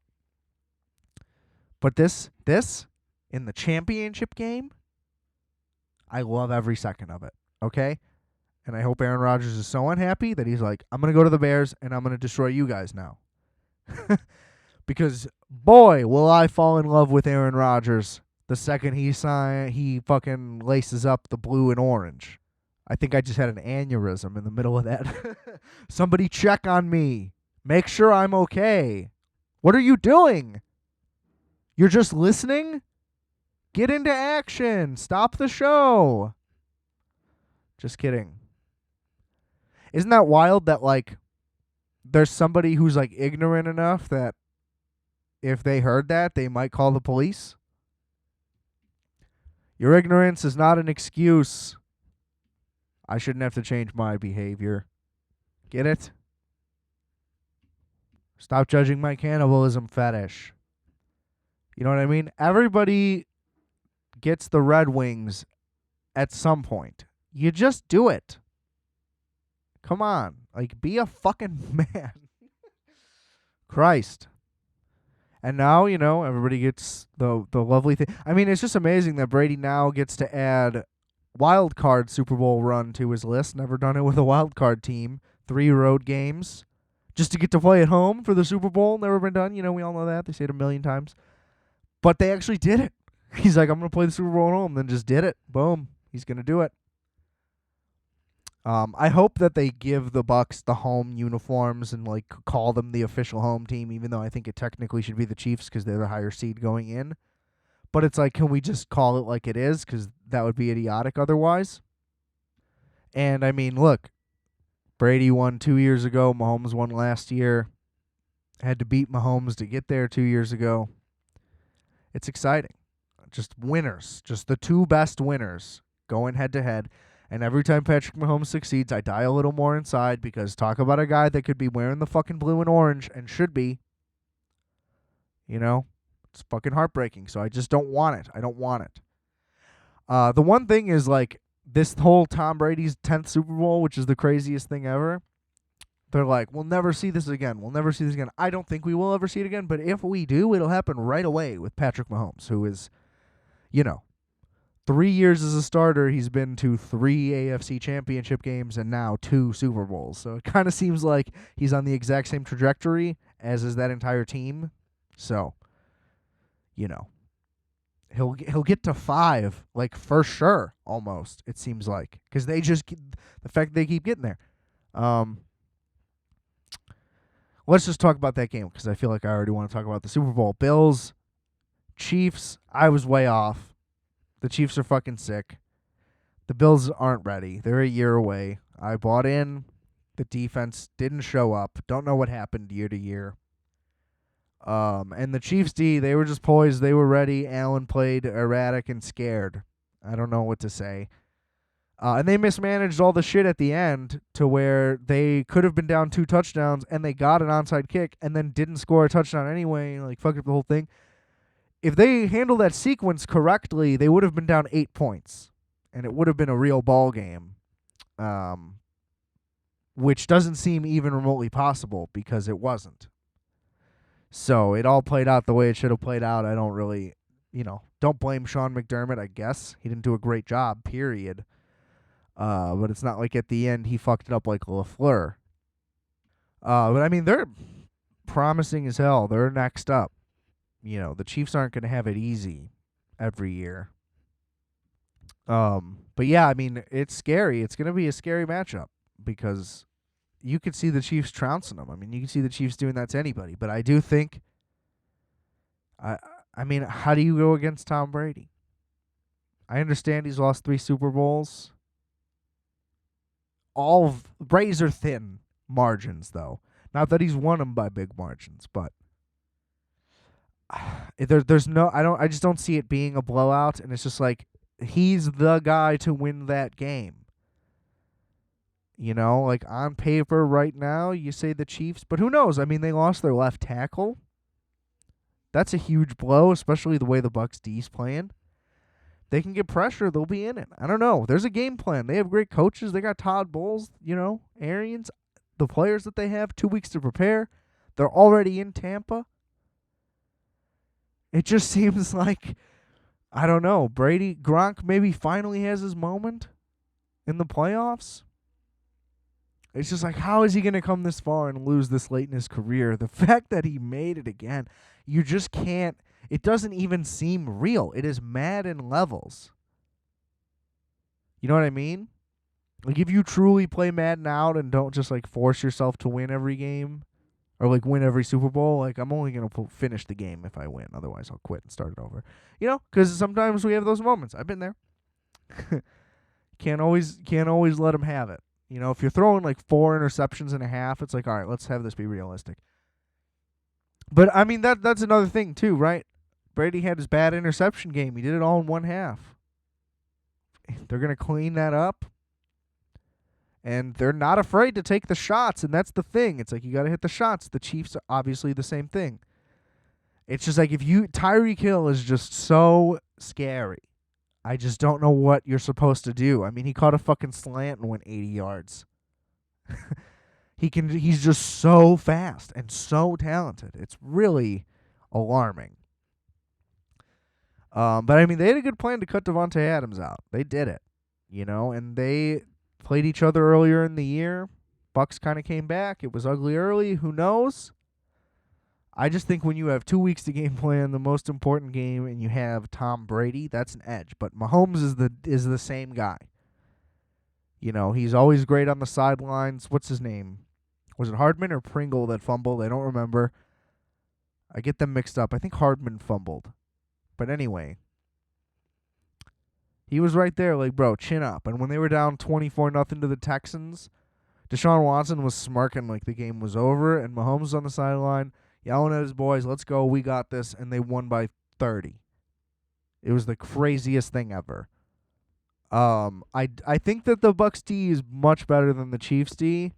But this, in the championship game, I love every second of it. Okay? And I hope Aaron Rodgers is so unhappy that he's like, I'm going to go to the Bears and I'm going to destroy you guys now. Because, boy, will I fall in love with Aaron Rodgers the second he fucking laces up the blue and orange. I think I just had an aneurysm in the middle of that. Somebody check on me. Make sure I'm okay. What are you doing? You're just listening? Get into action. Stop the show. Just kidding. Isn't that wild that, like, there's somebody who's, like, ignorant enough that if they heard that, they might call the police? Your ignorance is not an excuse. I shouldn't have to change my behavior. Get it? Stop judging my cannibalism fetish. You know what I mean? Everybody gets the Red Wings at some point. You just do it. Come on. Like, be a fucking man. Christ. And now, everybody gets the lovely thing. I mean, it's just amazing that Brady now gets to add wild card Super Bowl run to his list. Never done it with a wild card team. 3 road games. Just to get to play at home for the Super Bowl. Never been done. We all know that. They say it a million times. But they actually did it. He's like, I'm going to play the Super Bowl at home. Then just did it. Boom. He's going to do it. I hope that they give the Bucs the home uniforms and like call them the official home team, even though I think it technically should be the Chiefs because they're the higher seed going in. But it's like, can we just call it like it is? Because that would be idiotic otherwise. And I mean, look, Brady won 2 years ago. Mahomes won last year. Had to beat Mahomes to get there 2 years ago. It's exciting. Just winners. Just the 2 best winners going head to head. And every time Patrick Mahomes succeeds, I die a little more inside because talk about a guy that could be wearing the fucking blue and orange and should be. It's fucking heartbreaking. So I just don't want it. I don't want it. The one thing is, like, this whole Tom Brady's 10th Super Bowl, which is the craziest thing ever. They're like, we'll never see this again. We'll never see this again. I don't think we will ever see it again. But if we do, it'll happen right away with Patrick Mahomes, who is, 3 years as a starter, he's been to 3 AFC championship games and now 2 Super Bowls. So it kind of seems like he's on the exact same trajectory as is that entire team. So, he'll get to 5, like, for sure, almost, it seems like. Because the fact that they keep getting there. Let's just talk about that game because I feel like I already want to talk about the Super Bowl. Bills, Chiefs, I was way off. The Chiefs are fucking sick. The Bills aren't ready. They're a year away. I bought in. The defense didn't show up. Don't know what happened year to year. And the Chiefs D, they were just poised. They were ready. Allen played erratic and scared. I don't know what to say. And they mismanaged all the shit at the end to where they could have been down 2 touchdowns and they got an onside kick and then didn't score a touchdown anyway, like fucked up the whole thing. If they handled that sequence correctly, they would have been down 8 points, and it would have been a real ball game, which doesn't seem even remotely possible because it wasn't. So it all played out the way it should have played out. I don't really, don't blame Sean McDermott, I guess. He didn't do a great job, period. But it's not like at the end he fucked it up like LaFleur. But, I mean, they're promising as hell. They're next up. The Chiefs aren't going to have it easy every year. But yeah, I mean, it's scary. It's going to be a scary matchup because you could see the Chiefs trouncing them. I mean, you can see the Chiefs doing that to anybody. But I do think, I mean, how do you go against Tom Brady? I understand he's lost 3 Super Bowls. All razor thin margins, though. Not that he's won them by big margins, but there's no I just don't see it being a blowout, and it's just like he's the guy to win that game. You know, like on paper right now, you say the Chiefs, but who knows? I mean, they lost their left tackle. That's a huge blow, especially the way the Bucs D's playing. They can get pressure, they'll be in it. I don't know. There's a game plan. They have great coaches. They got Todd Bowles, Arians, the players that they have, 2 weeks to prepare. They're already in Tampa. It just seems like, I don't know, Gronk maybe finally has his moment in the playoffs. It's just like, how is he going to come this far and lose this late in his career? The fact that he made it again, you just can't. It doesn't even seem real. It is Madden levels. You know what I mean? Like, if you truly play Madden out and don't just, like, force yourself to win every game or, like, win every Super Bowl, like, I'm only going to finish the game if I win. Otherwise, I'll quit and start it over. You know? Because sometimes we have those moments. I've been there. Can't always let them have it. You know, if you're throwing like 4 interceptions and a half, it's like, all right, let's have this be realistic. But, I mean, that's another thing, too, right? Brady had his bad interception game. He did it all in one half. They're going to clean that up. And they're not afraid to take the shots, and that's the thing. It's like you got to hit the shots. The Chiefs are obviously the same thing. It's just like Tyreek Hill is just so scary. I just don't know what you're supposed to do. I mean, he caught a fucking slant and went 80 yards. He's just so fast and so talented. It's really alarming. But I mean, they had a good plan to cut Devontae Adams out. They did it, and they played each other earlier in the year. Bucs kind of came back. It was ugly early. Who knows? I just think when you have 2 weeks to game plan the most important game and you have Tom Brady, that's an edge. But Mahomes is the same guy. He's always great on the sidelines. What's his name? Was it Hardman or Pringle that fumbled? I don't remember. I get them mixed up. I think Hardman fumbled. But anyway, he was right there like, bro, chin up. And when they were down 24-0 to the Texans, Deshaun Watson was smirking like the game was over, and Mahomes was on the sideline yelling at his boys, let's go, we got this, and they won by 30. It was the craziest thing ever. I think that the Bucs D is much better than the Chiefs D,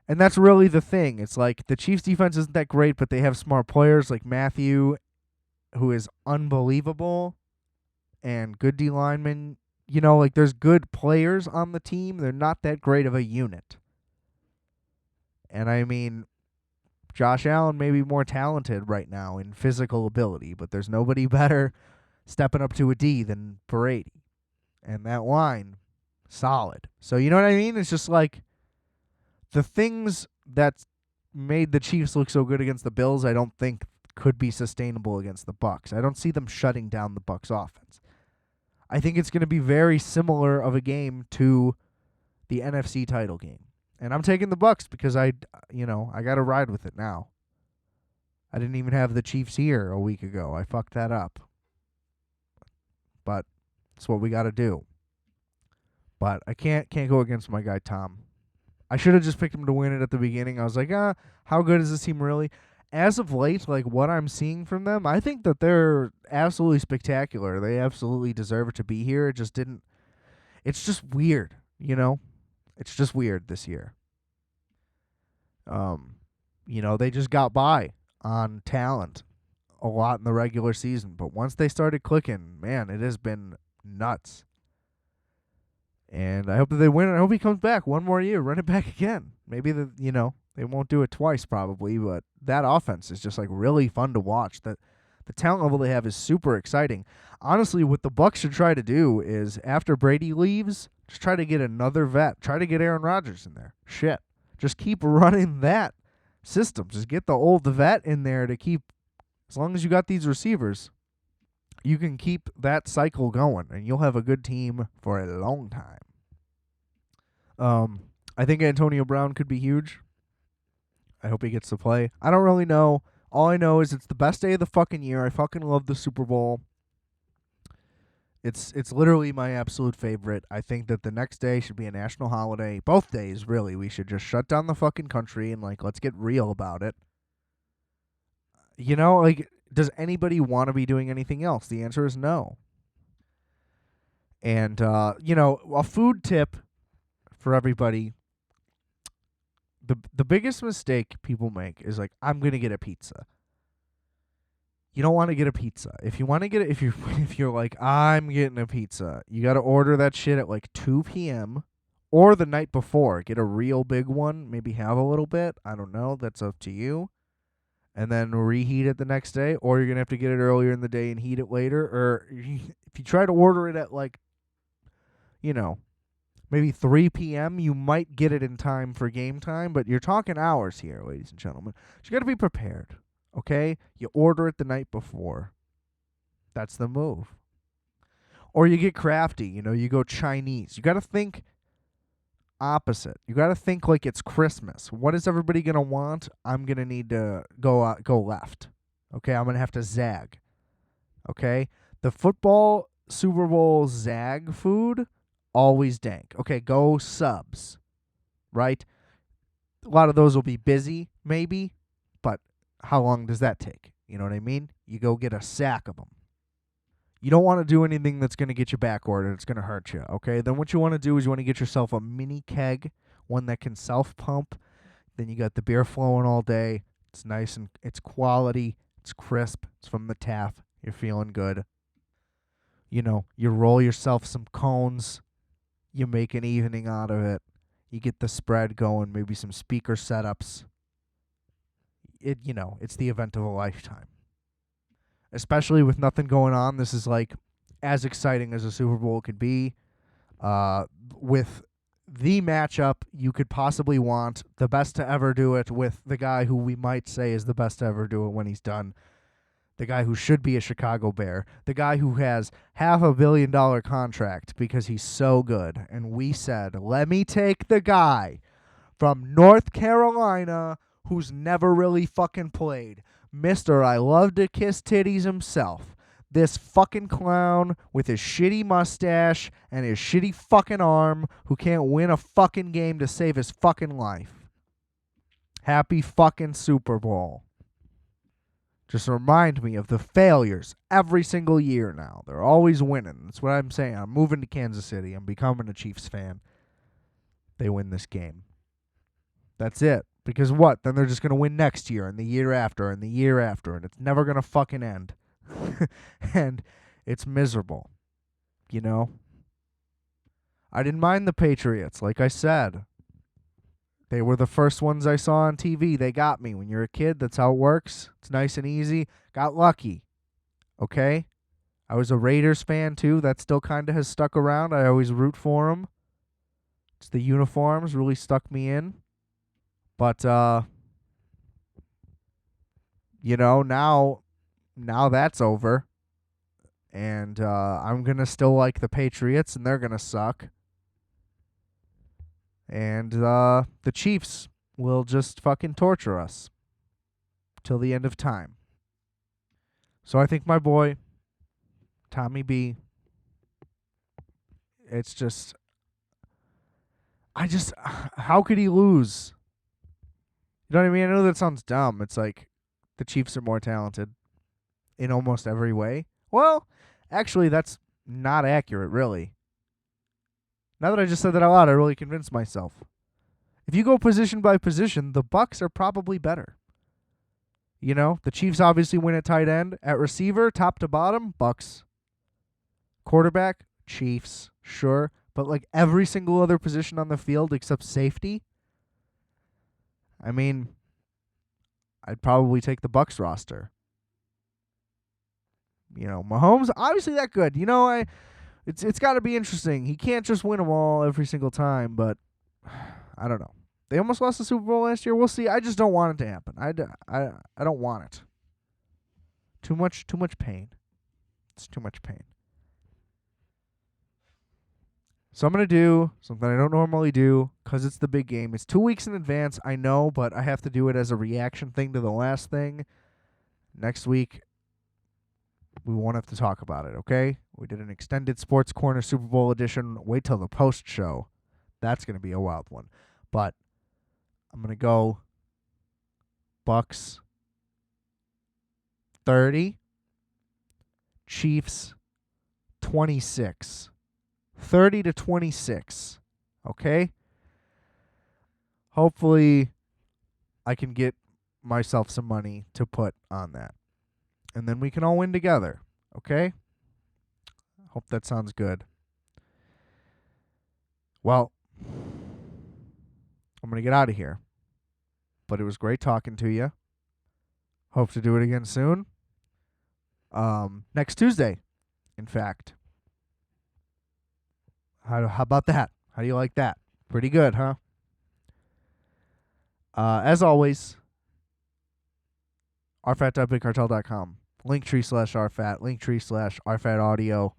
and that's really the thing. It's like the Chiefs defense isn't that great, but they have smart players like Matthew, who is unbelievable, and good D linemen. Like there's good players on the team. They're not that great of a unit. And I mean, Josh Allen may be more talented right now in physical ability, but there's nobody better stepping up to a D than Brady. And that line, solid. So you know what I mean? It's just like the things that made the Chiefs look so good against the Bills, I don't think could be sustainable against the Bucs. I don't see them shutting down the Bucs offense. I think it's going to be very similar of a game to the NFC title game. And I'm taking the Bucs because I got to ride with it now. I didn't even have the Chiefs here a week ago. I fucked that up. But it's what we got to do. But I can't go against my guy Tom. I should have just picked him to win it at the beginning. I was like, how good is this team really? As of late, like what I'm seeing from them, I think that they're absolutely spectacular. They absolutely deserve to be here. It's just weird, It's just weird this year. They just got by on talent a lot in the regular season, but once they started clicking, man, it has been nuts. And I hope that they win. I hope he comes back one more year, run it back again. Maybe they won't do it twice probably, but that offense is just like really fun to watch. That the talent level they have is super exciting. Honestly, what the Bucs should try to do is after Brady leaves, just try to get another vet. Try to get Aaron Rodgers in there. Shit. Just keep running that system. Just get the old vet in there to keep, as long as you got these receivers, you can keep that cycle going, and you'll have a good team for a long time. I think Antonio Brown could be huge. I hope he gets to play. I don't really know. All I know is it's the best day of the fucking year. I fucking love the Super Bowl. It's literally my absolute favorite. I think that the next day should be a national holiday. Both days, really. We should just shut down the fucking country and like let's get real about it. You know, like does anybody want to be doing anything else? The answer is no. And a food tip for everybody. The biggest mistake people make is like I'm going to get a pizza. You don't want to get a pizza. If you want to get it, if you're like I'm getting a pizza, you got to order that shit at like 2 p.m. or the night before. Get a real big one, maybe have a little bit. I don't know, that's up to you. And then reheat it the next day, or you're going to have to get it earlier in the day and heat it later, or if you try to order it at like, you know, maybe 3 p.m., you might get it in time for game time, but you're talking hours here, ladies and gentlemen. So you got to be prepared. Okay? You order it the night before. That's the move. Or you get crafty, you go Chinese. You got to think opposite. You got to think like it's Christmas. What is everybody going to want? I'm going to need to go left. Okay? I'm going to have to zag. Okay? The football Super Bowl zag food, always dank. Okay, go subs. Right? A lot of those will be busy, maybe, but how long does that take? You know what I mean? You go get a sack of them. You don't want to do anything that's going to get you backward. It's going to hurt you, okay? Then what you want to do is you want to get yourself a mini keg, one that can self-pump. Then you got the beer flowing all day. It's nice and it's quality. It's crisp. It's from the tap. You're feeling good. You roll yourself some cones. You make an evening out of it. You get the spread going, maybe some speaker setups. It's the event of a lifetime. Especially with nothing going on, this is like as exciting as a Super Bowl could be. With the matchup you could possibly want, the best to ever do it with the guy who we might say is the best to ever do it when he's done. The guy who should be a Chicago Bear. The guy who has $500 million contract because he's so good. And we said, let me take the guy from North Carolina who's never really fucking played. Mr. I love to kiss titties himself. This fucking clown with his shitty mustache and his shitty fucking arm who can't win a fucking game to save his fucking life. Happy fucking Super Bowl. Just remind me of the failures every single year now. They're always winning. That's what I'm saying. I'm moving to Kansas City. I'm becoming a Chiefs fan. They win this game. That's it. Because what? Then they're just going to win next year and the year after and the year after. And it's never going to fucking end. And it's miserable. I didn't mind the Patriots, like I said. They were the first ones I saw on TV. They got me. When you're a kid, that's how it works. It's nice and easy. Got lucky. Okay? I was a Raiders fan, too. That still kind of has stuck around. I always root for them. It's the uniforms really stuck me in. But, now that's over. And I'm going to still like the Patriots, and they're going to suck. And the Chiefs will just fucking torture us till the end of time. So I think my boy, Tommy B, it's just, how could he lose? You know what I mean? I know that sounds dumb. It's like the Chiefs are more talented in almost every way. Well, actually, that's not accurate, really. Now that I just said that out loud, I really convinced myself. If you go position by position, the Bucs are probably better. The Chiefs obviously win at tight end. At receiver, top to bottom, Bucs. Quarterback, Chiefs, sure. But like every single other position on the field except safety, I mean, I'd probably take the Bucs roster. Mahomes, obviously that good. It's got to be interesting. He can't just win them all every single time, but I don't know. They almost lost the Super Bowl last year. We'll see. I just don't want it to happen. I don't want it. Too much pain. It's too much pain. So I'm going to do something I don't normally do because it's the big game. It's 2 weeks in advance, I know, but I have to do it as a reaction thing to the last thing. Next week, we won't have to talk about it, okay? We did an extended Sports Corner Super Bowl edition. Wait till the post show. That's going to be a wild one. But I'm going to go Bucks 30, Chiefs 26. 30 to 26. Okay? Hopefully I can get myself some money to put on that. And then we can all win together. Okay? Hope that sounds good. Well, I'm going to get out of here. But it was great talking to you. Hope to do it again soon. Next Tuesday, in fact. How about that? How do you like that? Pretty good, huh? As always, rfat.bigcartel.com. Linktree/RFAT. Linktree/RFAT audio.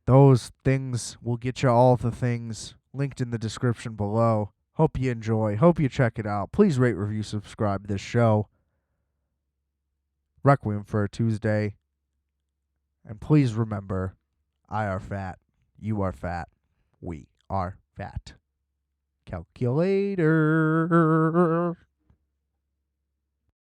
Those things will get you all the things linked in the description below. Hope you enjoy. Hope you check it out. Please rate, review, subscribe this show. Requiem for a Tuesday. And please remember, I are fat. You are fat. We are fat. Calculator.